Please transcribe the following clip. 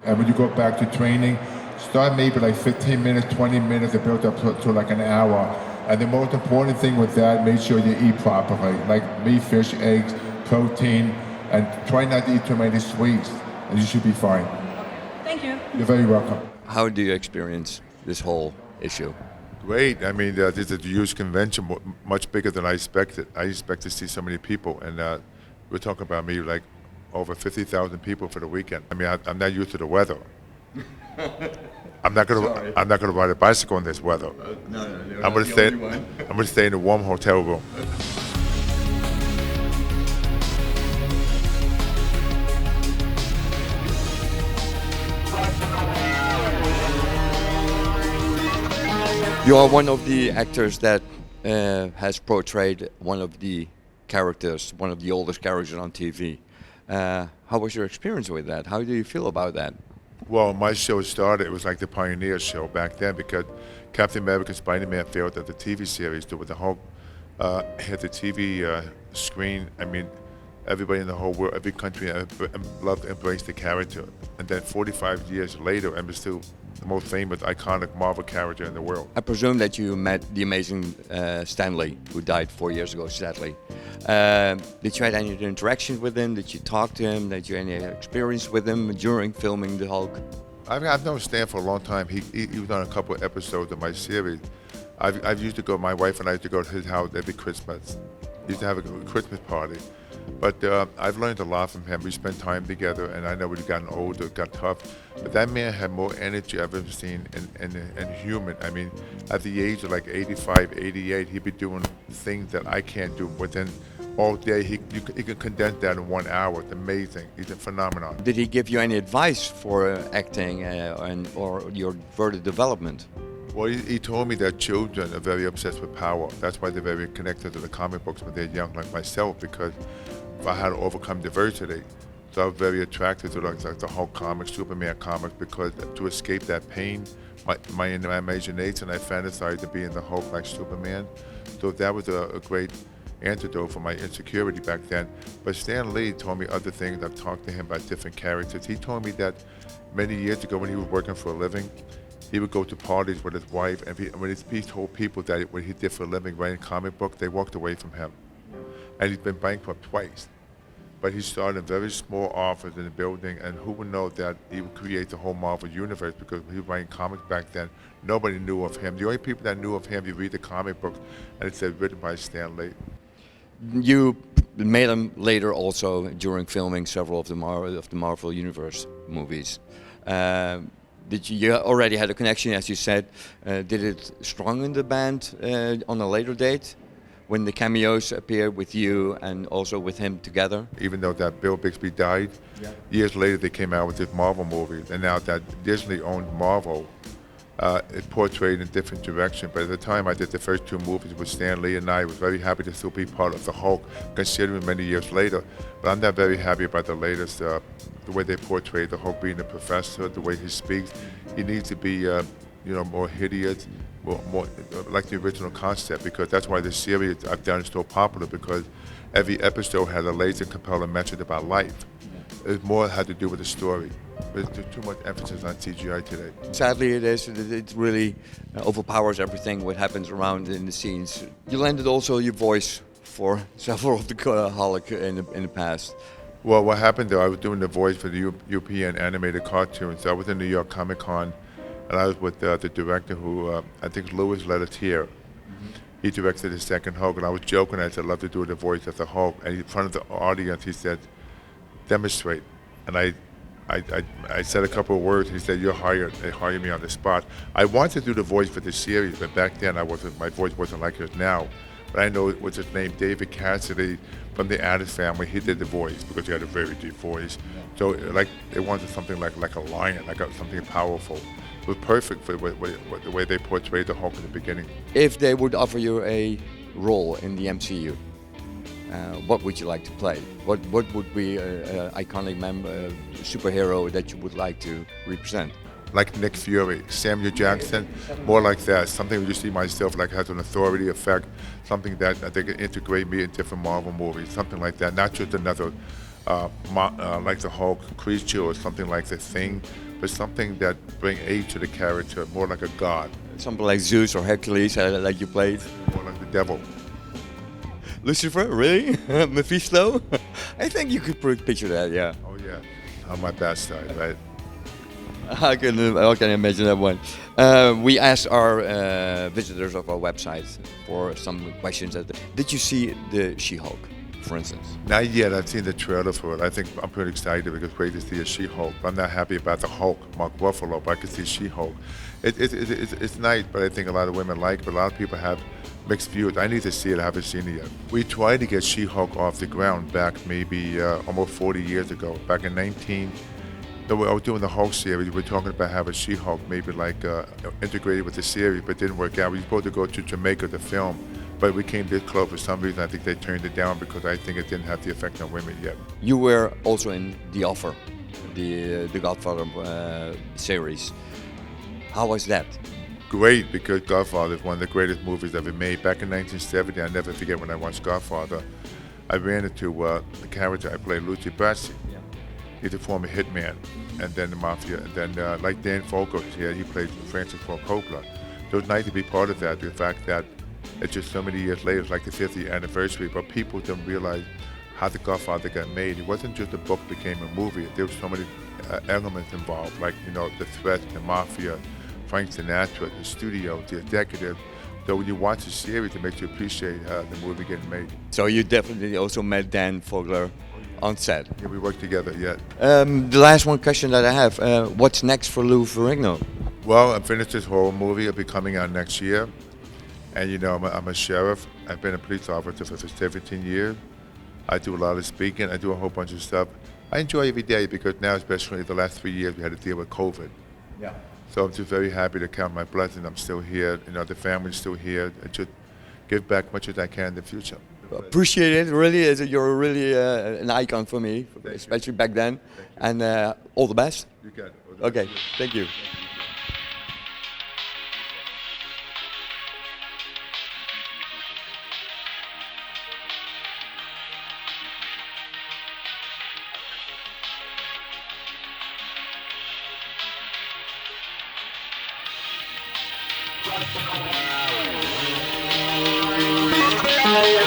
And when you go back to training, start maybe like 15 minutes, 20 minutes, and build up to like an hour. And the most important thing with that, make sure you eat properly, like meat, fish, eggs, protein, and try not to eat too many sweets, and you should be fine. Thank you. You're very welcome. How do you experience this whole issue? Great. I mean, this is a huge convention, much bigger than I expected. I expect to see so many people, and we're talking about me like over 50,000 people for the weekend. I mean, I'm not used to the weather. I'm not gonna ride a bicycle in this weather. No, I'm gonna stay in a warm hotel room. You are one of the actors that has portrayed one of the characters, one of the oldest characters on TV. How was your experience with that? How do you feel about that? Well, my show started, it was like the pioneer show back then because Captain America and Spider-Man failed at the TV series. With the whole, hit the TV screen, I mean, everybody in the whole world, every country loved to embrace the character. And then 45 years later, I'm still the most famous, iconic Marvel character in the world. I presume that you met the amazing Stan Lee, who died 4 years ago, sadly. Did you have any interaction with him? Did you talk to him? Did you have any experience with him during filming the Hulk? I've known Stan for a long time. He was on a couple of episodes of my series. I've used to go, my wife and I used to go to his house every Christmas. We used to have a Christmas party. But I've learned a lot from him. We spent time together, and I know when he gotten older, got tough. But that man had more energy I've ever seen in human. I mean, at the age of like 85, 88, he'd be doing things that I can't do within all day. He can condense that in 1 hour. It's amazing. He's a phenomenon. Did he give you any advice for acting or your further development? Well, he told me that children are very obsessed with power. That's why they're very connected to the comic books when they're young, like myself, because I had to overcome diversity. So I was very attracted to like the Hulk comics, Superman comics, because to escape that pain, my imagination, I fantasized to be in the Hulk like Superman. So that was a great antidote for my insecurity back then. But Stan Lee told me other things. I've talked to him about different characters. He told me that many years ago when he was working for a living, he would go to parties with his wife, and when he told people that what he did for a living, writing comic books, they walked away from him. And he's been bankrupt twice. But he started a very small office in the building, and who would know that he would create the whole Marvel universe, because he was writing comics back then. Nobody knew of him. The only people that knew of him, you read the comic books, and it said written by Stan Lee. You made him later also during filming several of the Marvel Universe movies. You already had a connection, as you said. Did it strong in the band on a later date, when the cameos appeared with you and also with him together? Even though that Bill Bixby died, years later they came out with this Marvel movie, and now that Disney owned Marvel, it portrayed in different direction. But at the time I did the first two movies with Stan Lee, and I was very happy to still be part of the Hulk, considering many years later. But I'm not very happy about the latest, the way they portray the Hulk being a professor, the way he speaks. He needs to be, more hideous, more like the original concept, because that's why the series I've done is so popular, because every episode had a laser compelling message about life. It more had to do with the story. There's too much emphasis on CGI today. Sadly it is. It really overpowers everything what happens around in the scenes. You lended also your voice for several of the Hulk in the past. Well, what happened though, I was doing the voice for the European animated cartoons. I was in New York Comic Con, and I was with the director who, I think Louis Leterrier. He directed the second Hulk, and I was joking. I said, I'd love to do the voice of the Hulk. And in front of the audience, he said, demonstrate. And I said a couple of words. He said, you're hired. They hired me on the spot. I wanted to do the voice for the series, but back then my voice wasn't like it is now. But I know it was his name, David Cassidy, from the Addis family. He did the voice because he had a very deep voice. So like they wanted something like a lion, like something powerful. It was perfect for the way they portrayed the Hulk in the beginning. If they would offer you a role in the MCU, what would you like to play? What would be an iconic superhero that you would like to represent? Like Nick Fury, Samuel Jackson, more like that. Something where you see myself like has an authority effect, something that they can integrate me in different Marvel movies, something like that. Not just another like the Hulk creature or something like the Thing, but something that bring age to the character, more like a god, Something like Zeus or Hercules, like you played. more like the devil. Lucifer, really? Mephisto? I think you could picture that, yeah. Oh yeah, on my bad side, right? I can imagine that one. We asked our visitors of our website for some questions. Did you see the She-Hulk, for instance? Not yet. I've seen the trailer for it. I think I'm pretty excited because it's great to see a She-Hulk. I'm not happy about the Hulk, Mark Ruffalo, but I can see She-Hulk. It's nice, but I think a lot of women like it, but a lot of people have mixed views. I need to see it. I haven't seen it yet. We tried to get She-Hulk off the ground back maybe almost 40 years ago. Back in I was doing the Hulk series. We were talking about having She-Hulk maybe like integrated with the series, but it didn't work out. We were supposed to go to Jamaica to film, but we came this close for some reason. I think they turned it down because I think it didn't have the effect on women yet. You were also in The Offer, the Godfather series. How was that? Great, because Godfather is one of the greatest movies ever made. Back in 1970, I'll never forget when I watched Godfather. I ran into the character I played, Luca Brasi. He's a former hitman, and then the mafia, and then like Dan Fogel here, he played Francis Ford Coppola. So it's nice to be part of that. The fact that it's just so many years later, it's like the 50th anniversary, but people don't realize how the Godfather got made. It wasn't just a book became a movie. There were so many elements involved, like the threat, the mafia, Frank Sinatra, the studio, the executive. So when you watch the series, it makes you appreciate the movie getting made. So you definitely also met Dan Fogler on set. Yeah, we work together, yeah. The last one question that I have, what's next for Lou Ferrigno? Well, I finished this horror movie. It'll be coming out next year. And I'm a sheriff. I've been a police officer for 17 years. I do a lot of speaking. I do a whole bunch of stuff. I enjoy every day because now, especially the last 3 years, we had to deal with COVID. Yeah. So I'm just very happy to count my blessings. I'm still here. The family's still here. I should give back much as I can in the future. Appreciate it, really. You're really an icon for me, especially back then. And all the best. You got it. Okay, thank you. Yeah.